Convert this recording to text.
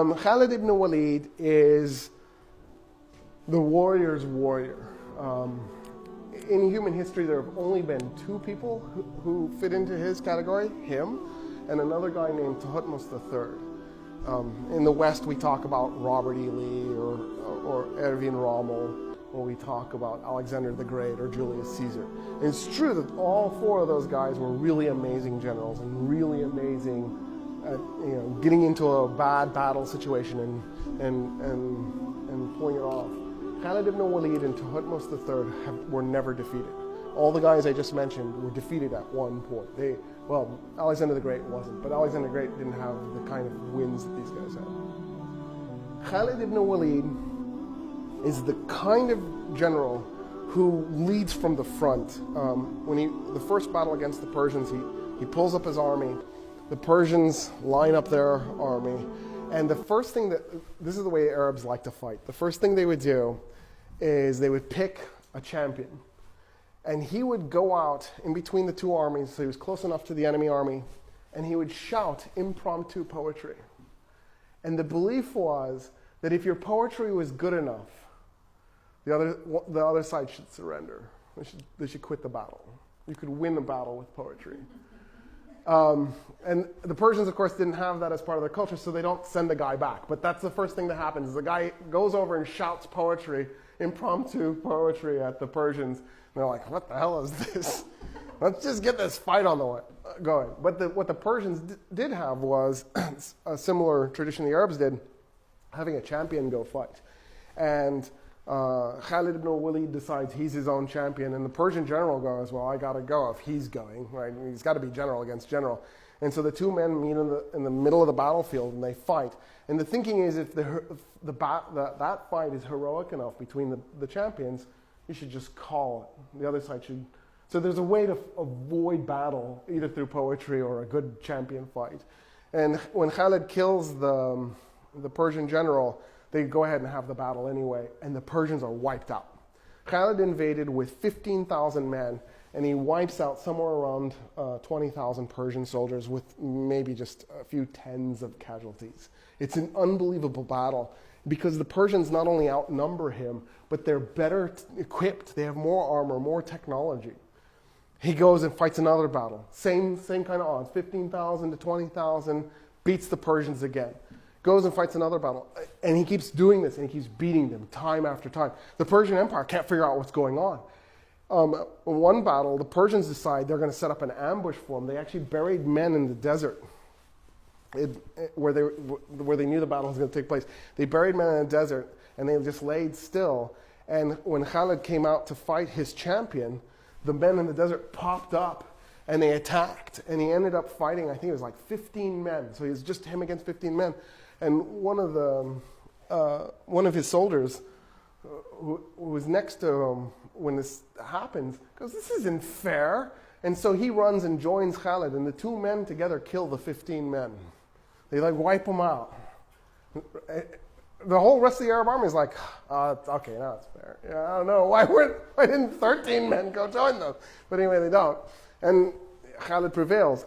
Khalid ibn Walid is the warrior's warrior. In human history, there have only been two people who fit into his category, him and another guy named Thutmose III. In the West, we talk about Robert E. Lee or Erwin Rommel, or we talk about Alexander the Great or Julius Caesar. And it's true that all four of those guys were really amazing generals and really amazing at, getting into a bad battle situation and pulling it off. Khalid ibn Walid and Thutmose III were never defeated. All the guys I just mentioned were defeated at one point. Alexander the Great wasn't, but Alexander the Great didn't have the kind of wins that these guys had. Khalid ibn Walid is the kind of general who leads from the front. The first battle against the Persians, he pulls up his army. The Persians line up their army, and the first thing this is the way Arabs like to fight. The first thing they would do is they would pick a champion, and he would go out in between the two armies, so he was close enough to the enemy army, and he would shout impromptu poetry. And the belief was that if your poetry was good enough, the other side should surrender. They should quit the battle. You could win the battle with poetry. And the Persians, of course, didn't have that as part of their culture, so they don't send the guy back. But that's the first thing that happens. The guy goes over and shouts poetry, impromptu poetry at the Persians. And they're like, what the hell is this? Let's just get this fight on the way going. But what the Persians did have was a similar tradition the Arabs did, having a champion go fight. And Khalid ibn Walid decides he's his own champion, and the Persian general goes, well, I got to go if he's going, right? He's got to be general against general. And so the two men meet in the middle of the battlefield, and they fight. And the thinking is if that fight is heroic enough between the champions, you should just call it. The other side should. So there's a way to avoid battle, either through poetry or a good champion fight. And when Khalid kills the Persian general, they go ahead and have the battle anyway, and the Persians are wiped out. Khalid invaded with 15,000 men, and he wipes out somewhere around 20,000 Persian soldiers with maybe just a few tens of casualties. It's an unbelievable battle because the Persians not only outnumber him, but they're better equipped. They have more armor, more technology. He goes and fights another battle. Same kind of odds, 15,000 to 20,000, beats the Persians again. Goes and fights another battle. And he keeps doing this, and he keeps beating them time after time. The Persian Empire can't figure out what's going on. In one battle, the Persians decide they're going to set up an ambush for him. They actually buried men in the desert where they knew the battle was going to take place. They buried men in the desert, and they just laid still. And when Khalid came out to fight his champion, the men in the desert popped up, and they attacked. And he ended up fighting, I think it was like 15 men. So it was just him against 15 men. And one of his soldiers, who was next to him when this happens, goes, "This isn't fair." And so he runs and joins Khalid, and the two men together kill the 15 men. They wipe them out. The whole rest of the Arab army is like, okay, now it's fair. I don't know why didn't 13 men go join them? But anyway, they don't, and Khalid prevails.